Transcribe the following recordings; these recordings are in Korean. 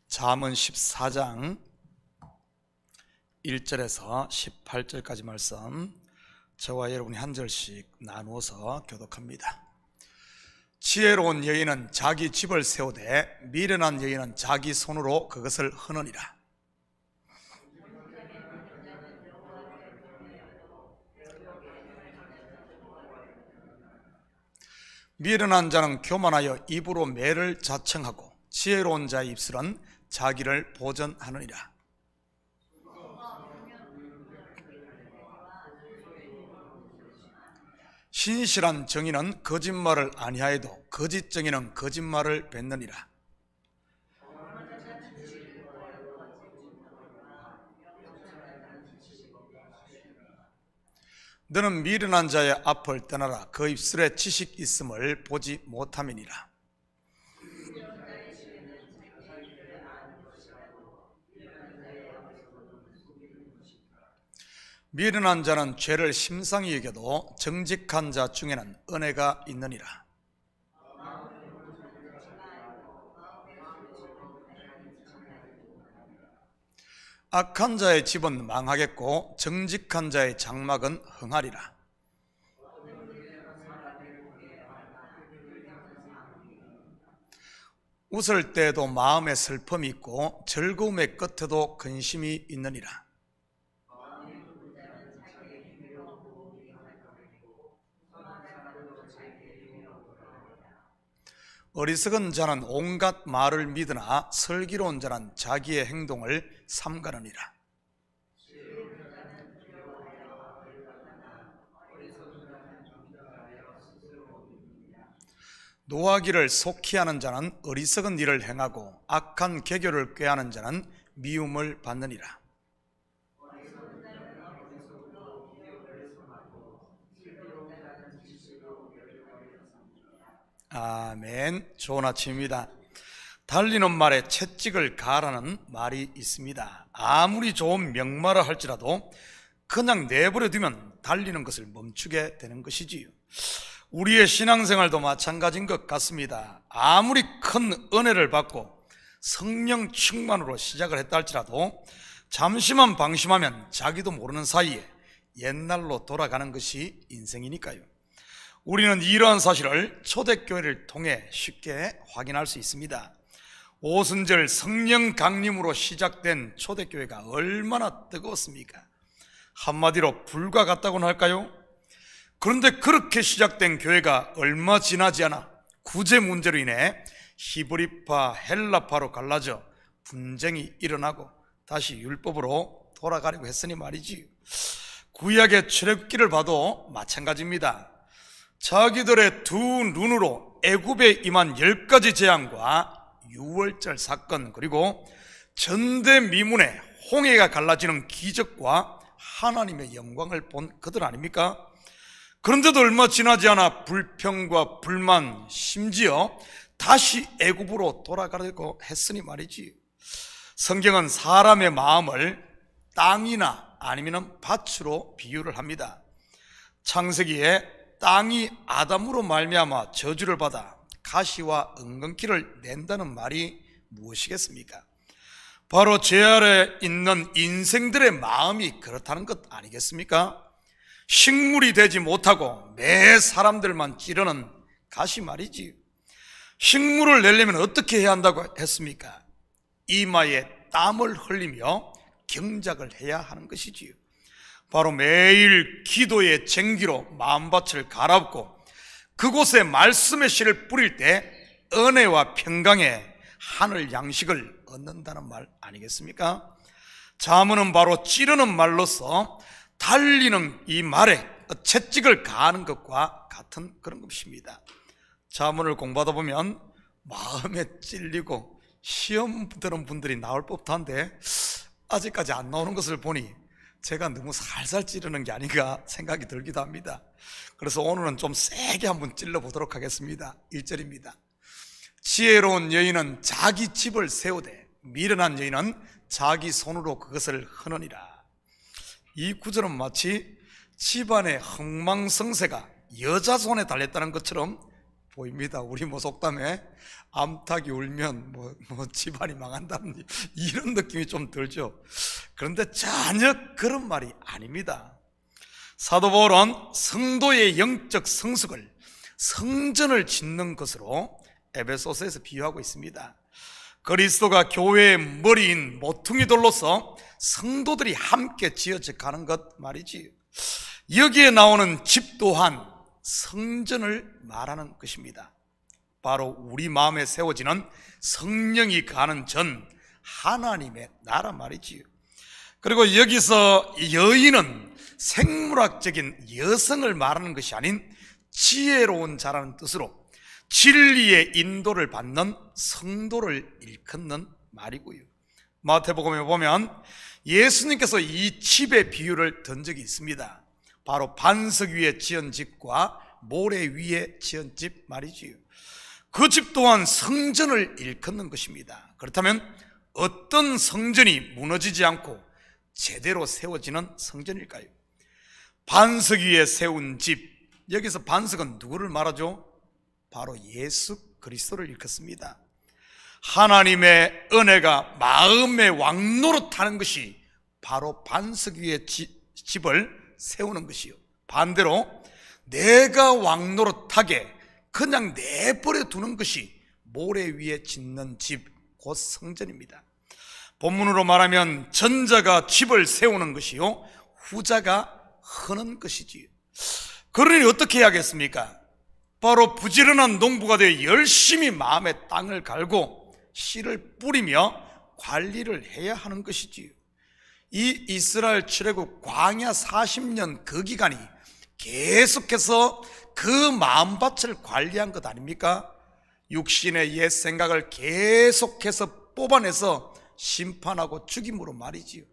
잠언 14장 1절에서 18절까지 말씀, 저와 여러분이 한 절씩 나누어서 교독합니다. 지혜로운 여인은 자기 집을 세우되 미련한 여인은 자기 손으로 그것을 허느니라. 미련한 자는 교만하여 입으로 매를 자청하고 지혜로운 자의 입술은 자기를 보전하느니라. 신실한 정의는 거짓말을 아니하여도 거짓 정의는 거짓말을 뱉느니라. 너는 미련한 자의 앞을 떠나라. 그 입술에 지식 있음을 보지 못함이니라. 미련한 자는 죄를 심상히 여겨도 정직한 자 중에는 은혜가 있느니라. 악한 자의 집은 망하겠고 정직한 자의 장막은 흥하리라. 웃을 때에도 마음에 슬픔이 있고 즐거움의 끝에도 근심이 있느니라. 어리석은 자는 온갖 말을 믿으나 슬기로운 자는 자기의 행동을 삼가느니라. 노하기를 속히 하는 자는 어리석은 일을 행하고 악한 계교를 꾀하는 자는 미움을 받느니라. 아멘. 좋은 아침입니다. 달리는 말에 채찍을 가라는 말이 있습니다. 아무리 좋은 명말을 할지라도 그냥 내버려 두면 달리는 것을 멈추게 되는 것이지요. 우리의 신앙생활도 마찬가지인 것 같습니다. 아무리 큰 은혜를 받고 성령 충만으로 시작을 했다 할지라도 잠시만 방심하면 자기도 모르는 사이에 옛날로 돌아가는 것이 인생이니까요. 우리는 이러한 사실을 초대교회를 통해 쉽게 확인할 수 있습니다. 오순절 성령 강림으로 시작된 초대교회가 얼마나 뜨거웠습니까? 한마디로 불과 같다고는 할까요? 그런데 그렇게 시작된 교회가 얼마 지나지 않아 구제 문제로 인해 히브리파, 헬라파로 갈라져 분쟁이 일어나고 다시 율법으로 돌아가려고 했으니 말이지요. 구약의 출애굽기를 봐도 마찬가지입니다. 자기들의 두 눈으로 애굽에 임한 10가지 재앙과 유월절 사건, 그리고 전대미문의 홍해가 갈라지는 기적과 하나님의 영광을 본 그들 아닙니까? 그런데도 얼마 지나지 않아 불평과 불만, 심지어 다시 애굽으로 돌아가려고 했으니 말이지. 성경은 사람의 마음을 땅이나 아니면 밭으로 비유를 합니다. 창세기에 땅이 아담으로 말미암아 저주를 받아 가시와 엉겅퀴를 낸다는 말이 무엇이겠습니까? 바로 죄 아래 있는 인생들의 마음이 그렇다는 것 아니겠습니까? 식물이 되지 못하고 매 사람들만 찌르는 가시 말이지. 식물을 내려면 어떻게 해야 한다고 했습니까? 이마에 땀을 흘리며 경작을 해야 하는 것이지요. 바로 매일 기도의 쟁기로 마음밭을 갈아엎고 그곳에 말씀의 씨를 뿌릴 때 은혜와 평강의 하늘 양식을 얻는다는 말 아니겠습니까? 잠언은 바로 찌르는 말로서 달리는 이 말에 채찍을 가하는 것과 같은 그런 것입니다. 잠언을 공부하다 보면 마음에 찔리고 시험 드는 분들이 나올 법도 한데 아직까지 안 나오는 것을 보니 제가 너무 살살 찌르는 게 아닌가 생각이 들기도 합니다. 그래서 오늘은 좀 세게 한번 찔러보도록 하겠습니다. 1절입니다. 지혜로운 여인은 자기 집을 세우되 미련한 여인은 자기 손으로 그것을 허느니라. 이 구절은 마치 집안의 흥망성쇠가 여자 손에 달렸다는 것처럼 보입니다. 우리 뭐 속담에 암탉이 울면 뭐 집안이 망한다는 이런 느낌이 좀 들죠. 그런데 전혀 그런 말이 아닙니다. 사도 바울은 성도의 영적 성숙을 성전을 짓는 것으로 에베소서에서 비유하고 있습니다. 그리스도가 교회의 머리인 모퉁이 돌로서 성도들이 함께 지어져 가는 것 말이지. 여기에 나오는 집 또한 성전을 말하는 것입니다. 바로 우리 마음에 세워지는 성령이 가는 전 하나님의 나라 말이지요. 그리고 여기서 여인은 생물학적인 여성을 말하는 것이 아닌 지혜로운 자라는 뜻으로 진리의 인도를 받는 성도를 일컫는 말이고요. 마태복음에 보면 예수님께서 이 집의 비유를 든 적이 있습니다. 바로 반석 위에 지은 집과 모래 위에 지은 집 말이지요. 그 집 또한 성전을 일컫는 것입니다. 그렇다면 어떤 성전이 무너지지 않고 제대로 세워지는 성전일까요? 반석 위에 세운 집, 여기서 반석은 누구를 말하죠? 바로 예수 그리스도를 일컫습니다. 하나님의 은혜가 마음의 왕노릇하는 것이 바로 반석 위에 집을 세우는 것이요, 반대로 내가 왕노릇하게 그냥 내버려 두는 것이 모래 위에 짓는 집, 곧 성전입니다. 본문으로 말하면 전자가 집을 세우는 것이요 후자가 허는 것이지요. 그러니 어떻게 해야겠습니까? 바로 부지런한 농부가 되어 열심히 마음의 땅을 갈고 씨를 뿌리며 관리를 해야 하는 것이지요. 이 이스라엘 출애굽 광야 40년 그 기간이 계속해서 그 마음밭을 관리한 것 아닙니까? 육신의 옛 생각을 계속해서 뽑아내서 심판하고 죽임으로 말이지요.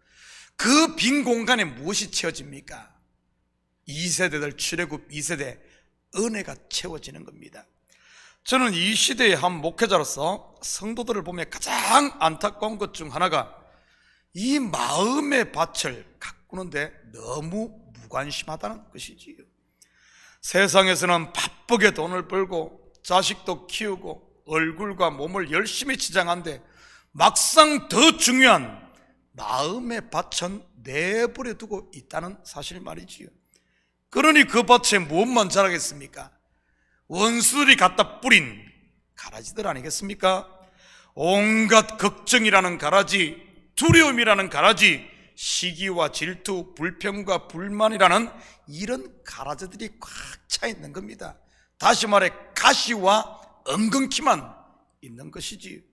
그 빈 공간에 무엇이 채워집니까? 2세대들 출애굽 2세대 은혜가 채워지는 겁니다. 저는 이 시대의 한 목회자로서 성도들을 보면 가장 안타까운 것 중 하나가 이 마음의 밭을 가꾸는데 너무 무관심하다는 것이지요. 세상에서는 바쁘게 돈을 벌고 자식도 키우고 얼굴과 몸을 열심히 치장한데 막상 더 중요한 마음의 밭은 내버려 두고 있다는 사실 말이지요. 그러니 그 밭에 무엇만 자라겠습니까? 원수들이 갖다 뿌린 가라지들 아니겠습니까? 온갖 걱정이라는 가라지, 두려움이라는 가라지, 시기와 질투, 불평과 불만이라는 이런 가라지들이 꽉 차 있는 겁니다. 다시 말해 가시와 엉겅퀴만 있는 것이지.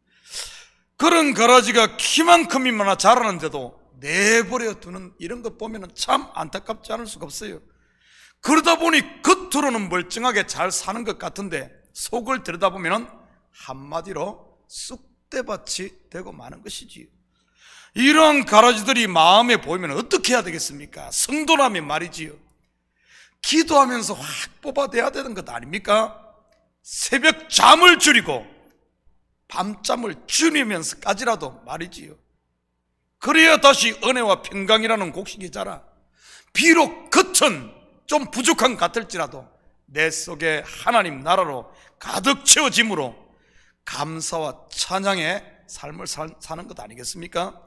그런 가라지가 키만큼이나 자라는데도 내버려 두는 이런 것 보면 참 안타깝지 않을 수가 없어요. 그러다 보니 겉으로는 멀쩡하게 잘 사는 것 같은데 속을 들여다보면 한마디로 쑥대밭이 되고 마는 것이지요. 이러한 가라지들이 마음에 보이면 어떻게 해야 되겠습니까? 성도라면 말이지요, 기도하면서 확 뽑아내야 되는 것 아닙니까? 새벽 잠을 줄이고 밤잠을 줄이면서까지라도 말이지요. 그래야 다시 은혜와 평강이라는 곡식이 자라. 비록 겉은 좀 부족한 것 같을지라도 내 속에 하나님 나라로 가득 채워짐으로 감사와 찬양의 삶을 사는 것 아니겠습니까?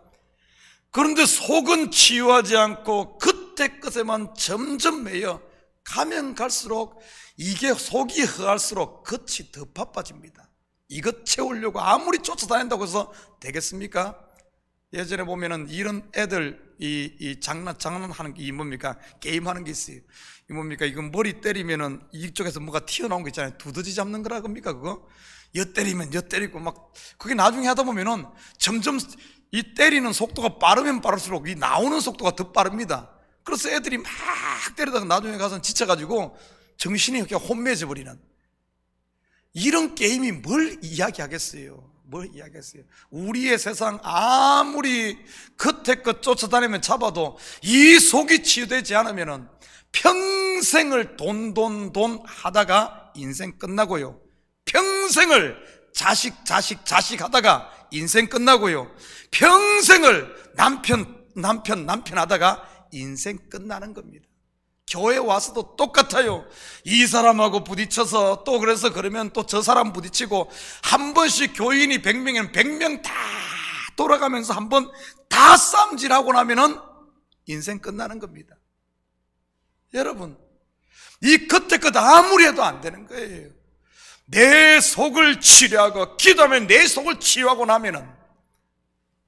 그런데 속은 치유하지 않고 그때 끝에만 점점 매여 가면 갈수록 이게 속이 허할수록 겉이 더 바빠집니다. 이것 채우려고 아무리 쫓아다닌다고 해서 되겠습니까? 예전에 보면은 이런 애들 이 장난하는 게 뭡니까? 게임하는 게 있어요. 이 뭡니까? 이거 머리 때리면은 이쪽에서 뭐가 튀어나온 거 있잖아요. 두더지 잡는 거라 겁니까 그거? 엿 때리면 엿 때리고 막 그게 나중에 하다 보면은 점점 이 때리는 속도가 빠르면 빠를수록 이 나오는 속도가 더 빠릅니다. 그래서 애들이 막 때리다가 나중에 가서 지쳐가지고 정신이 이렇게 혼미해져 버리는 이런 게임이 뭘 이야기하겠어요? 뭘 이야기했어요? 우리의 세상 아무리 끝에껏 쫓아다니면 잡아도 이 속이 치유되지 않으면 평생을 돈 하다가 인생 끝나고요, 평생을 자식 하다가 인생 끝나고요, 평생을 남편 하다가 인생 끝나는 겁니다. 교회 와서도 똑같아요. 이 사람하고 부딪혀서 또 그래서 그러면 또 저 사람 부딪히고, 한 번씩 교인이 100명이면 100명 다 돌아가면서 한 번 다 싸움질하고 나면은 인생 끝나는 겁니다. 여러분, 이 그때껏 아무리 해도 안 되는 거예요. 내 속을 치료하고 기도하면 내 속을 치유하고 나면은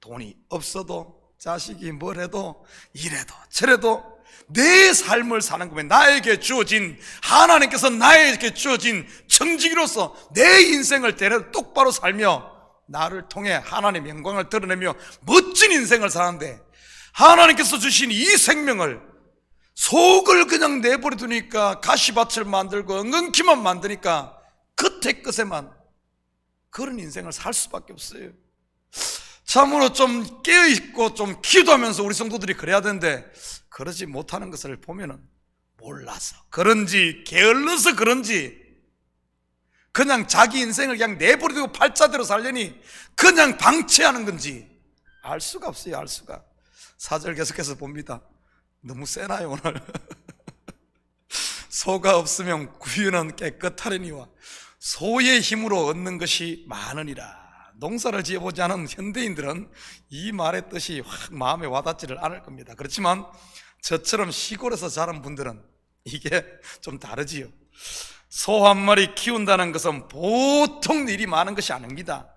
돈이 없어도 자식이 뭘 해도 이래도 저래도 내 삶을 사는 거면 나에게 주어진, 하나님께서 나에게 주어진 청지기로서 내 인생을 똑바로 살며 나를 통해 하나님의 영광을 드러내며 멋진 인생을 사는데, 하나님께서 주신 이 생명을 속을 그냥 내버려 두니까 가시밭을 만들고 엉겅퀴만 만드니까 끝에 끝에만 그런 인생을 살 수밖에 없어요. 참으로 좀 깨어있고 좀 기도하면서 우리 성도들이 그래야 되는데, 그러지 못하는 것을 보면은 몰라서 그런지 게을러서 그런지 그냥 자기 인생을 그냥 내버려두고 팔자대로 살려니 그냥 방치하는 건지 알 수가 없어요. 알 수가. 4절 계속해서 봅니다. 너무 세나요 오늘? 소가 없으면 구유는 깨끗하려니와 소의 힘으로 얻는 것이 많으니라. 농사를 지어보지 않은 현대인들은 이 말의 뜻이 확 마음에 와닿지를 않을 겁니다. 그렇지만 저처럼 시골에서 자란 분들은 이게 좀 다르지요. 소 한 마리 키운다는 것은 보통 일이 많은 것이 아닙니다.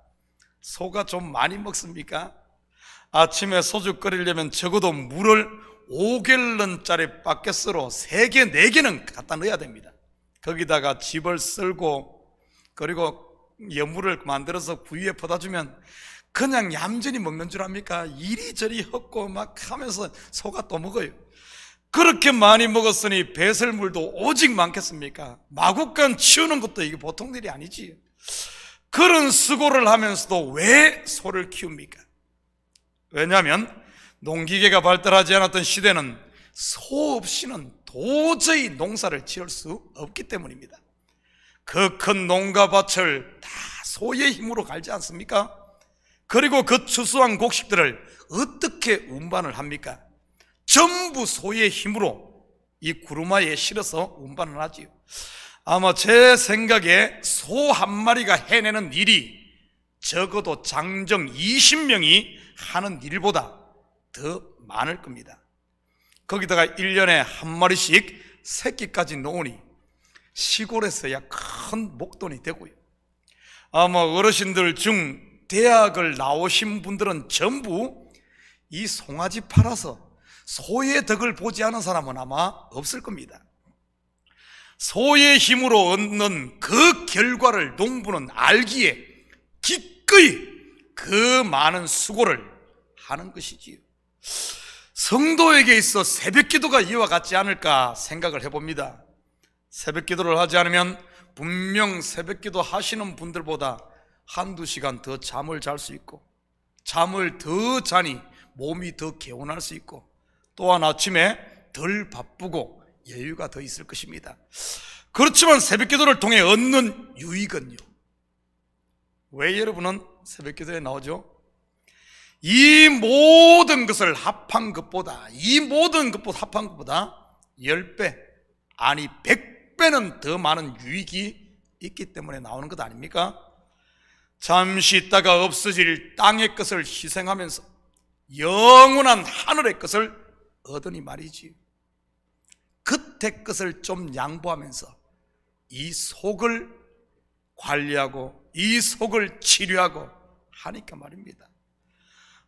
소가 좀 많이 먹습니까? 아침에 소주 끓이려면 적어도 물을 5갤런짜리 바켓으로 3개, 4개는 갖다 넣어야 됩니다. 거기다가 집을 쓸고 그리고 여물을 만들어서 구유에 퍼다주면 그냥 얌전히 먹는 줄 압니까? 이리저리 헛고 막 하면서 소가 또 먹어요. 그렇게 많이 먹었으니 배설물도 오직 많겠습니까? 마구간 치우는 것도 이게 보통 일이 아니지. 그런 수고를 하면서도 왜 소를 키웁니까? 왜냐하면 농기계가 발달하지 않았던 시대는 소 없이는 도저히 농사를 지을 수 없기 때문입니다. 그 큰 농가밭을 다 소의 힘으로 갈지 않습니까? 그리고 그 추수한 곡식들을 어떻게 운반을 합니까? 전부 소의 힘으로 이 구루마에 실어서 운반을 하지요. 아마 제 생각에 소 한 마리가 해내는 일이 적어도 장정 20명이 하는 일보다 더 많을 겁니다. 거기다가 1년에 한 마리씩 새끼까지 놓으니 시골에서야 큰 목돈이 되고요. 아마 어르신들 중 대학을 나오신 분들은 전부 이 송아지 팔아서 소의 덕을 보지 않은 사람은 아마 없을 겁니다. 소의 힘으로 얻는 그 결과를 농부는 알기에 기꺼이 그 많은 수고를 하는 것이지요. 성도에게 있어 새벽기도가 이와 같지 않을까 생각을 해봅니다. 새벽기도를 하지 않으면 분명 새벽기도 하시는 분들보다 한두 시간 더 잠을 잘 수 있고, 잠을 더 자니 몸이 더 개운할 수 있고, 또한 아침에 덜 바쁘고 여유가 더 있을 것입니다. 그렇지만 새벽기도를 통해 얻는 유익은요, 왜 여러분은 새벽기도에 나오죠? 이 모든 것을 합한 것보다, 이 모든 것보다 합한 것보다 10배 아니 100배는 더 많은 유익이 있기 때문에 나오는 것 아닙니까? 잠시 있다가 없어질 땅의 것을 희생하면서 영원한 하늘의 것을 얻으니 말이지. 겉의 것을 좀 양보하면서 이 속을 관리하고 이 속을 치료하고 하니까 말입니다.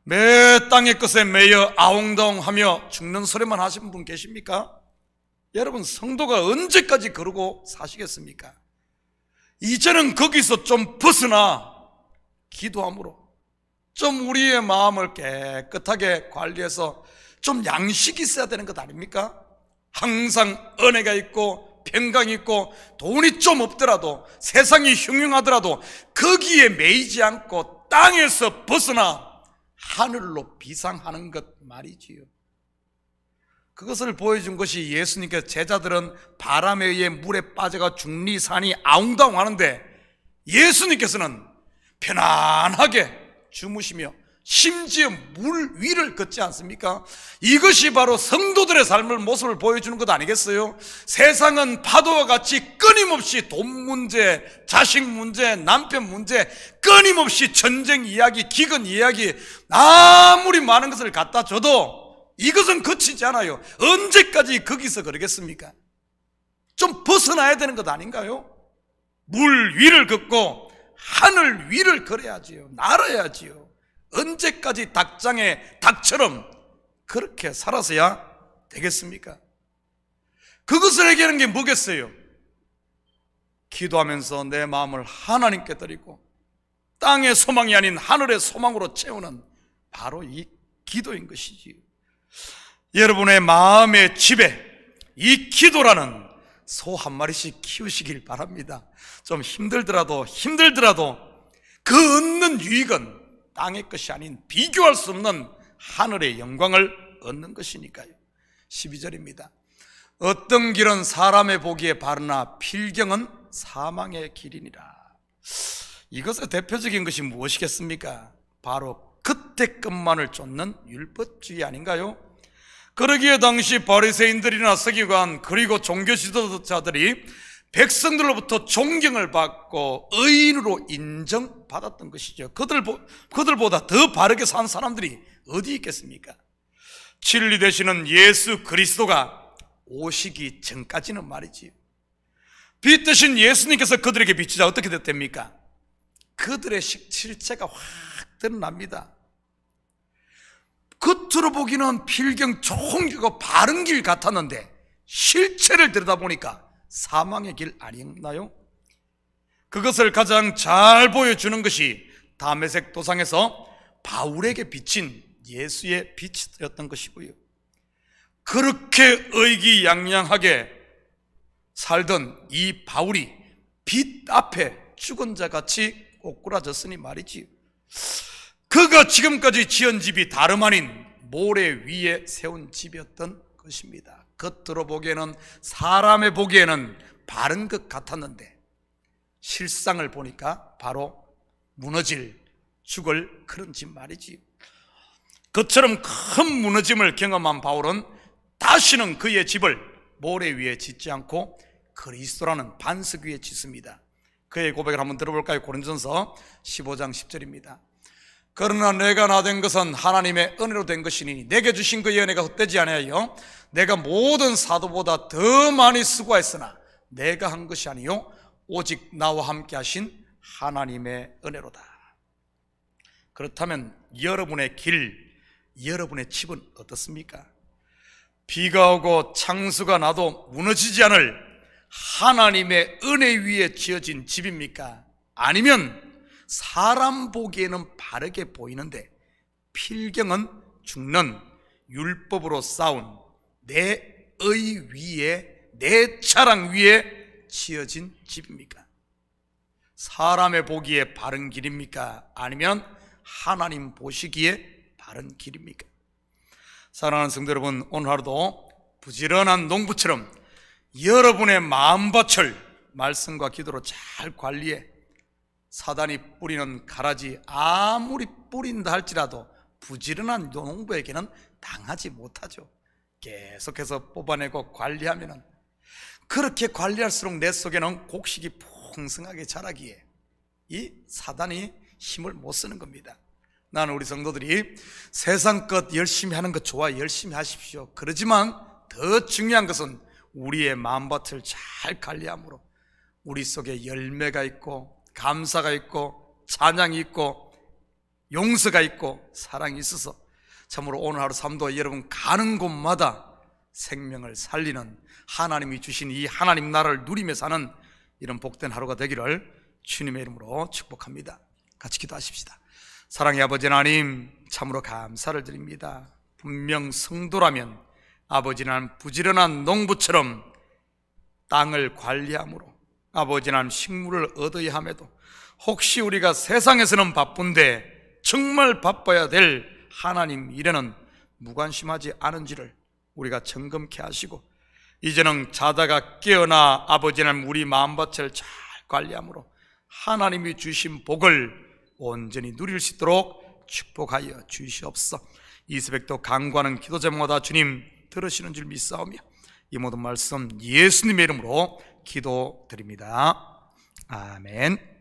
매 땅의 것에 매여 아웅다웅하며 죽는 소리만 하시는 분 계십니까? 여러분, 성도가 언제까지 그러고 사시겠습니까? 이제는 거기서 좀 벗어나 기도함으로 좀 우리의 마음을 깨끗하게 관리해서 좀 양식이 있어야 되는 것 아닙니까? 항상 은혜가 있고 평강이 있고 돈이 좀 없더라도 세상이 흉흉하더라도 거기에 매이지 않고 땅에서 벗어나 하늘로 비상하는 것 말이지요. 그것을 보여준 것이 예수님께서 제자들은 바람에 의해 물에 빠져가 죽니 사니 아웅다웅 하는데 예수님께서는 편안하게 주무시며 심지어 물 위를 걷지 않습니까? 이것이 바로 성도들의 삶을 모습을 보여주는 것 아니겠어요? 세상은 파도와 같이 끊임없이 돈 문제, 자식 문제, 남편 문제, 끊임없이 전쟁 이야기, 기근 이야기, 아무리 많은 것을 갖다 줘도 이것은 그치지 않아요. 언제까지 거기서 그러겠습니까? 좀 벗어나야 되는 것 아닌가요? 물 위를 걷고 하늘 위를 걸어야지요. 날아야지요. 언제까지 닭장의 닭처럼 그렇게 살아서야 되겠습니까? 그것을 해결하는 게 뭐겠어요? 기도하면서 내 마음을 하나님께 드리고 땅의 소망이 아닌 하늘의 소망으로 채우는 바로 이 기도인 것이지요. 여러분의 마음의 집에 이 기도라는 소 한 마리씩 키우시길 바랍니다. 좀 힘들더라도 그 얻는 유익은 땅의 것이 아닌 비교할 수 없는 하늘의 영광을 얻는 것이니까요. 12절입니다. 어떤 길은 사람의 보기에 바르나 필경은 사망의 길이니라. 이것의 대표적인 것이 무엇이겠습니까? 바로 그때 것만을 쫓는 율법주의 아닌가요? 그러기에 당시 바리새인들이나 서기관 그리고 종교 지도자들이 백성들로부터 존경을 받고 의인으로 인정받았던 것이죠. 그들보다 더 바르게 산 사람들이 어디 있겠습니까? 진리 되시는 예수 그리스도가 오시기 전까지는 말이지요. 빛 대신 예수님께서 그들에게 비치자 어떻게 됐답니까? 그들의 실체가 확 드러납니다. 겉으로 보기는 필경 좋은 길고 바른 길 같았는데 실체를 들여다보니까 사망의 길 아니었나요? 그것을 가장 잘 보여주는 것이 다메섹 도상에서 바울에게 비친 예수의 빛이었던 것이고요. 그렇게 의기양양하게 살던 이 바울이 빛 앞에 죽은 자같이 꼬꾸라졌으니 말이지요. 그가 지금까지 지은 집이 다름 아닌 모래 위에 세운 집이었던 것입니다. 겉으로 보기에는, 사람의 보기에는 바른 것 같았는데 실상을 보니까 바로 무너질, 죽을 그런 집 말이지. 그처럼 큰 무너짐을 경험한 바울은 다시는 그의 집을 모래 위에 짓지 않고 그리스도라는 반석 위에 짓습니다. 그의 고백을 한번 들어볼까요? 고린도전서 15장 10절입니다. 그러나 내가 나된 것은 하나님의 은혜로 된 것이니 내게 주신 그의 은혜가 헛되지 아니하여 내가 모든 사도보다 더 많이 수고했으나 내가 한 것이 아니요 오직 나와 함께 하신 하나님의 은혜로다. 그렇다면 여러분의 길, 여러분의 집은 어떻습니까? 비가 오고 창수가 나도 무너지지 않을 하나님의 은혜 위에 지어진 집입니까? 아니면 사람 보기에는 바르게 보이는데 필경은 죽는 율법으로 쌓은 내 의 위에, 내 자랑 위에 지어진 집입니까? 사람의 보기에 바른 길입니까? 아니면 하나님 보시기에 바른 길입니까? 사랑하는 성도 여러분, 오늘 하루도 부지런한 농부처럼 여러분의 마음밭을 말씀과 기도로 잘 관리해 사단이 뿌리는 가라지 아무리 뿌린다 할지라도 부지런한 농부에게는 당하지 못하죠. 계속해서 뽑아내고 관리하면은 그렇게 관리할수록 내 속에는 곡식이 풍성하게 자라기에 이 사단이 힘을 못 쓰는 겁니다. 나는 우리 성도들이 세상 것 열심히 하는 것 좋아, 열심히 하십시오. 그러지만 더 중요한 것은 우리의 마음밭을 잘 관리함으로 우리 속에 열매가 있고 감사가 있고 찬양이 있고 용서가 있고 사랑이 있어서 참으로 오늘 하루 삶도 여러분 가는 곳마다 생명을 살리는 하나님이 주신 이 하나님 나라를 누리며 사는 이런 복된 하루가 되기를 주님의 이름으로 축복합니다. 같이 기도하십시다. 사랑의 아버지 하나님, 참으로 감사를 드립니다. 분명 성도라면 아버지는 부지런한 농부처럼 땅을 관리함으로 아버지는 식물을 얻어야 함에도 혹시 우리가 세상에서는 바쁜데 정말 바빠야 될 하나님 일에는 무관심하지 않은지를 우리가 점검케 하시고 이제는 자다가 깨어나 아버지는 우리 마음밭을 잘 관리함으로 하나님이 주신 복을 온전히 누릴 수 있도록 축복하여 주시옵소서. 이 새벽도 간구하는 기도 제목마다 주님 들으시는 줄 믿사오며 이 모든 말씀 예수님의 이름으로 기도드립니다. 아멘.